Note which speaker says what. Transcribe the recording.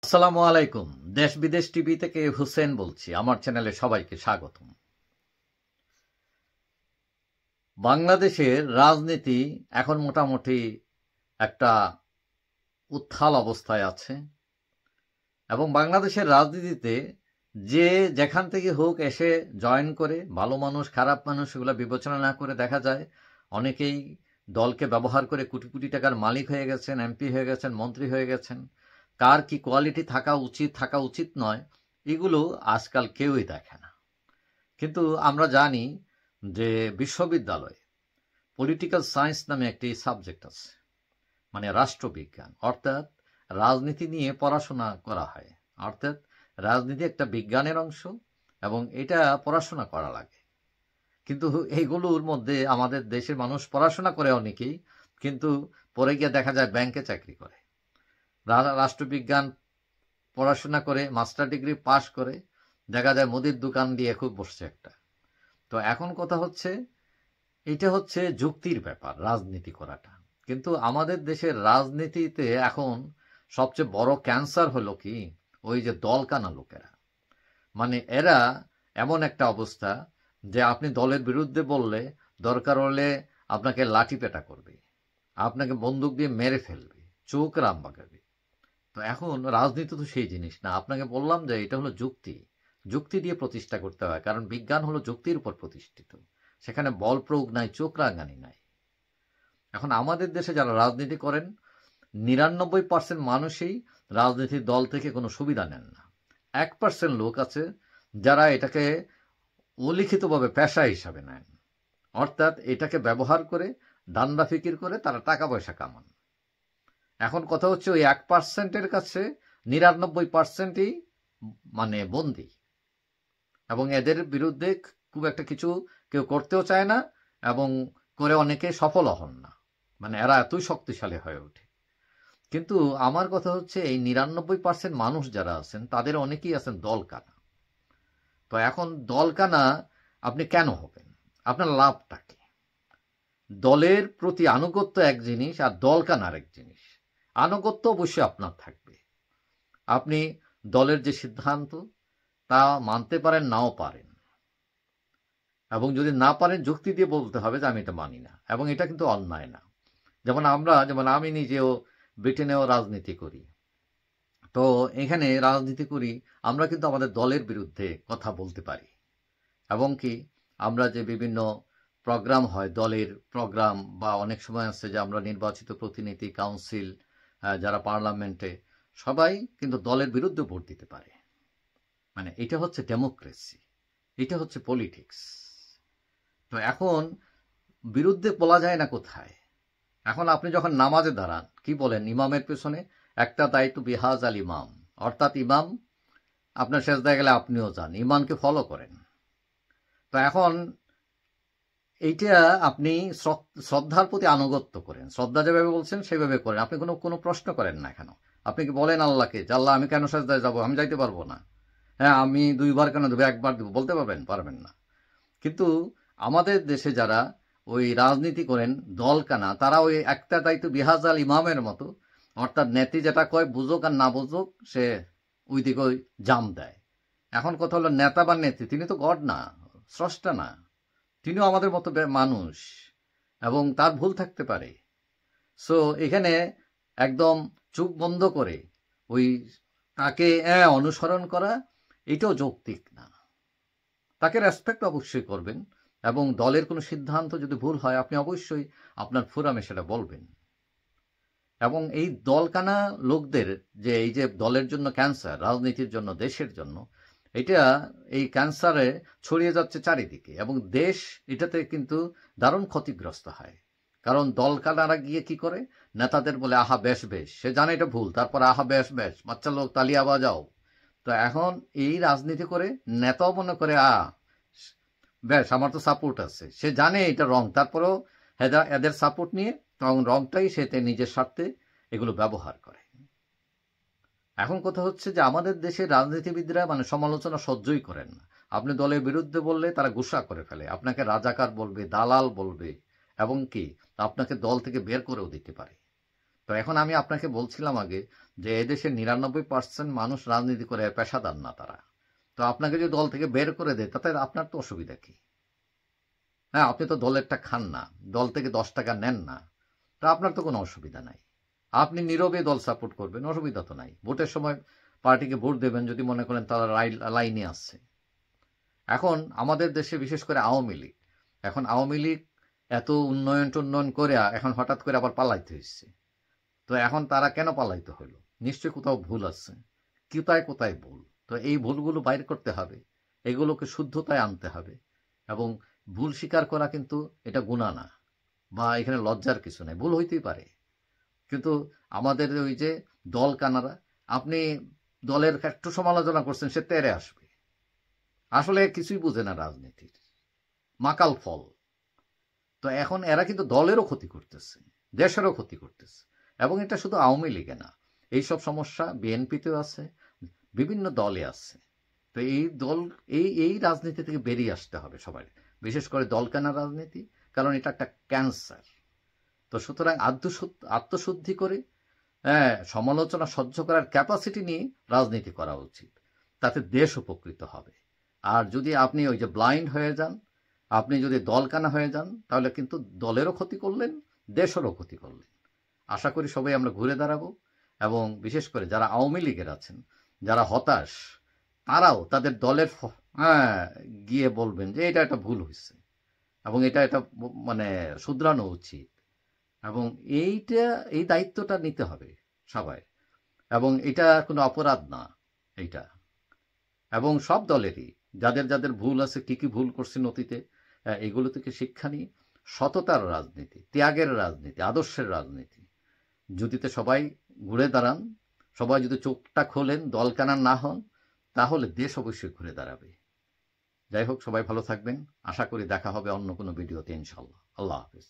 Speaker 1: আসসালামু আলাইকুম। দেশ বিদেশ টিভি থেকে হুসেন বলছি। আমার চ্যানেলে সবাইকে স্বাগতম। বাংলাদেশের রাজনীতি এখন মোটামুটি একটা উত্তাল অবস্থায় আছে এবং বাংলাদেশের রাজনীতিতে যে যেখান থেকে হোক এসে জয়েন করে, ভালো মানুষ খারাপ মানুষ এগুলো বিবেচনা না করে দেখা যায় অনেকেই দলকে ব্যবহার করে কোটি কোটি টাকার মালিক হয়ে গেছেন, এমপি হয়ে গেছেন, মন্ত্রী হয়ে গেছেন। কার কি কোয়ালিটি থাকা উচিত নয় এগুলো আজকাল কেউই দেখে না। কিন্তু আমরা জানি যে বিশ্ববিদ্যালয়ে পলিটিক্যাল সায়েন্স নামে একটি সাবজেক্ট আছে, মানে রাষ্ট্রবিজ্ঞান, অর্থাৎ রাজনীতি নিয়ে পড়াশোনা করা হয়। অর্থাৎ রাজনীতি একটা বিজ্ঞানের অংশ এবং এটা পড়াশোনা করা লাগে। কিন্তু এইগুলোর মধ্যে আমাদের দেশের মানুষ পড়াশোনা করে অনেকেই, কিন্তু পরে গিয়ে দেখা যায় ব্যাংকে চাকরি করে। রাষ্ট্রবিজ্ঞান পড়াশোনা করে মাস্টার ডিগ্রি পাশ করে দেখা যায় মুদির দোকান দিয়ে খুব বসছে একটা। তো এখন কথা হচ্ছে, এটা হচ্ছে যুক্তির ব্যাপার রাজনীতি করাটা। কিন্তু আমাদের দেশের রাজনীতিতে এখন সবচেয়ে বড় ক্যান্সার হলো কি, ওই যে দলকানা লোকেরা। মানে এরা এমন একটা অবস্থা যে আপনি দলের বিরুদ্ধে বললে দরকার হলে আপনাকে লাঠি পেটা করবে, আপনাকে বন্দুক দিয়ে মেরে ফেলবে, চোখ রাম বাগাবে। তো এখন রাজনীতি তো সেই জিনিস না। আপনাকে বললাম যে এটা হলো যুক্তি, যুক্তি দিয়ে প্রতিষ্ঠা করতে হয়, কারণ বিজ্ঞান হলো যুক্তির উপর প্রতিষ্ঠিত। সেখানে বল প্রয়োগ নাই, চোখ রাঙানি নাই। এখন আমাদের দেশে যারা রাজনীতি করেন ৯৯% মানুষই রাজনীতির দল থেকে কোনো সুবিধা নেন না। ১% লোক আছে যারা এটাকে অলিখিতভাবে পেশা হিসাবে নেন, অর্থাৎ এটাকে ব্যবহার করে ধান্দা ফিকির করে তারা টাকা পয়সা কামান। এখন কথা হচ্ছে ওই 1%-এর কাছে ৯৯%ই মানে বন্দী, এবং এদের বিরুদ্ধে খুব একটা কিছু কেউ করতেও চায় না এবং করে অনেকে সফল হন না। মানে এরা এতই শক্তিশালী হয়ে ওঠে। কিন্তু আমার কথা হচ্ছে এই ৯৯% মানুষ যারা আছেন তাদের অনেকেই আছেন দলকানা। তো এখন দলকানা আপনি কেন হবেন? আপনার লাভটা কি? দলের প্রতি আনুগত্য এক জিনিস আর দলকানা আরেক জিনিস। আনুগত্য অবশ্যই আপনার থাকবে, আপনি দলের যে সিদ্ধান্ত তা মানতে পারেন নাও পারেন, এবং যদি না পারেন যুক্তি দিয়ে বলতে হবে যে আমি এটা মানি না, এবং এটা কিন্তু অন্যায় না। যেমন আমি নিজেও ব্রিটেনেও রাজনীতি করি। তো এখানে রাজনীতি করি, আমরা কিন্তু আমাদের দলের বিরুদ্ধে কথা বলতে পারি, এবং কি আমরা যে বিভিন্ন প্রোগ্রাম হয় দলের প্রোগ্রাম, বা অনেক সময় আছে যে আমরা নির্বাচিত প্রতিনিধি কাউন্সিল, যারা পার্লামেন্টে, সবাই কিন্তু দলের বিরুদ্ধে ভোট দিতে পারে। মানে এটা হচ্ছে ডেমোক্রেসি, এটা হচ্ছে পলিটিক্স। তো এখন বিরুদ্ধে বলা যায় না কোথায়? এখন আপনি যখন নামাজে দাঁড়ান কি বলেন? ইমামের পেছনে একটা দায়িত্ব বিহাজ আল ইমাম, অর্থাৎ ইমাম আপনার সেজদায় গেলে আপনিও যান, ইমামকে ফলো করেন। তো এখন এইটা আপনি শ্রদ্ধার প্রতি আনুগত্য করেন, শ্রদ্ধা যেভাবে বলছেন সেভাবে করেন, আপনি কোনো কোনো প্রশ্ন করেন না। কেন আপনি কি বলেন আল্লাহকে যে আল্লাহ আমি কেন সেজদায় যাবো, আমি যাইতে পারবো না? হ্যাঁ, আমি 2 বার কেন দেবো, 1 বার দেবো, বলতে পারবেন না। কিন্তু আমাদের দেশে যারা ওই রাজনীতি করেন দলকানা, তারা ওই একটা দায়িত্ব বিহাজ আল ইমামের মতো, অর্থাৎ নেত্রী যেটা কয় বুঝুক আর না বুঝুক সে ওই দিকে ওই জাম দেয়। এখন কথা হলো নেতা বা নেত্রী তিনি তো গড না, স্রষ্টা না, তিনিও আমাদের মতো মানুষ এবং তার ভুল থাকতে পারে। সো এখানে একদম চোখ বন্ধ করে ওই তাকে অনুসরণ করা এটাও যৌক্তিক না। তাকে রেসপেক্ট অবশ্যই করবেন, এবং দলের কোনো সিদ্ধান্ত যদি ভুল হয় আপনি অবশ্যই আপনার ফোরামে সেটা বলবেন। এবং এই দলকানা লোকদের যে এই যে দলের জন্য ক্যান্সার, রাজনীতির জন্য, দেশের জন্য, এটা এই ক্যান্সারে ছড়িয়ে যাচ্ছে চারিদিকে, এবং দেশ এটাতে কিন্তু দারুণ ক্ষতিগ্রস্ত হয়। কারণ দলকানারা গিয়ে কি করে, নেতাদের বলে আহা বেশ বেশ, সে জানে এটা ভুল, তারপর আহা বেশ বেশ, বাচ্চা লোক তালিয়া বাজাও। তো এখন এই রাজনীতি করে নেতাও মনে করে বেশ আমার তো সাপোর্ট আছে, সে জানে এটা রং, তারপরেও এদের সাপোর্ট নিয়ে তখন রংটাই সে নিজের স্বার্থে এগুলো ব্যবহার করে। এখন কথা হচ্ছে যে আমাদের দেশের রাজনীতিবিদরা মানে সমালোচনা সহ্যই করেন না। আপনি দলের বিরুদ্ধে বললে তারা গুসা করে ফেলে, আপনাকে রাজাকার বলবে, দালাল বলবে, এবং কি আপনাকে দল থেকে বের করেও দিতে পারে। তো এখন আমি আপনাকে বলছিলাম আগে যে এদেশের ৯৯% মানুষ রাজনীতি করে পেশাদার না তারা। তো আপনাকে যদি দল থেকে বের করে দেয় তাতে আপনার তো অসুবিধা কি? হ্যাঁ, আপনি তো দলেরটা খান না, দল থেকে 10 টাকা নেন না, তো আপনার তো কোনো অসুবিধা নাই। আপনি নীরবে দল সাপোর্ট করবেন, অসুবিধা তো নাই। ভোটের সময় পার্টিকে ভোট দেবেন যদি মনে করেন তারা লাইনে আসছে। এখন আমাদের দেশে বিশেষ করে আওয়ামী লীগ, এখন আওয়ামী লীগ এত উন্নয়ন করে এখন হঠাৎ করে আবার পালাইতে হচ্ছে। তো এখন তারা কেন পালাইতে হলো? নিশ্চয়ই কোথাও ভুল আছে, কোথায় ভুল। তো এই ভুলগুলো বাইর করতে হবে, এগুলোকে শুদ্ধতায় আনতে হবে। এবং ভুল স্বীকার করা কিন্তু এটা গুনাহ না, বা এখানে লজ্জার কিছু নেই। ভুল হইতেই পারে, কিন্তু আমাদের ওই যে দল কানারা, আপনি দলের একটু সমালোচনা করছেন, সে তেরে আসবে। আসলে কিছুই বুঝে না রাজনীতির, মাকাল ফল। তো এখন এরা কিন্তু দলেরও ক্ষতি করতেছে, দেশেরও ক্ষতি করতেছে। এবং এটা শুধু আওয়ামী লীগে না, এইসব সমস্যা বিএনপিতেও আছে, বিভিন্ন দলে আছে। তো এই দল এই রাজনীতি থেকে বেরিয়ে আসতে হবে সবাই, বিশেষ করে দলকানা রাজনীতি, কারণ এটা একটা ক্যান্সার। তো সুতরাং আত্মশুদ্ধি করে সমালোচনা সহ্য করার ক্যাপাসিটি নিয়ে রাজনীতি করা উচিত, তাতে দেশ উপকৃত হবে। আর যদি আপনি ওই যে ব্লাইন্ড হয়ে যান, আপনি যদি দলকানা হয়ে যান, তাহলে কিন্তু দলেরও ক্ষতি করলেন, দেশেরও ক্ষতি করলেন। আশা করি সবাই আমরা ঘুরে দাঁড়াবো, এবং বিশেষ করে যারা আওয়ামী লীগের আছেন, যারা হতাশ, তারাও তাদের দলের গিয়ে বলবেন যে এটা একটা ভুল হয়েছে এবং এটা মানে শুধরানো উচিত। এবং এই দায়িত্বটা নিতে হবে সবাই, এবং এটা কোনো অপরাধ না এইটা। এবং সব দলেরই যাদের যাদের ভুল আছে, কি কি ভুল করছে অতীতে, এগুলো থেকে শিক্ষা নিয়ে সততার রাজনীতি, ত্যাগের রাজনীতি, আদর্শের রাজনীতি যদিতে সবাই ঘুরে দাঁড়ান, সবাই যদি চোখটা খোলেন, দলকানা না হন, তাহলে দেশ অবশ্যই ঘুরে দাঁড়াবে। যাই হোক, সবাই ভালো থাকবেন। আশা করি দেখা হবে অন্য কোনো ভিডিওতে ইনশাআল্লাহ। আল্লাহ হাফেজ।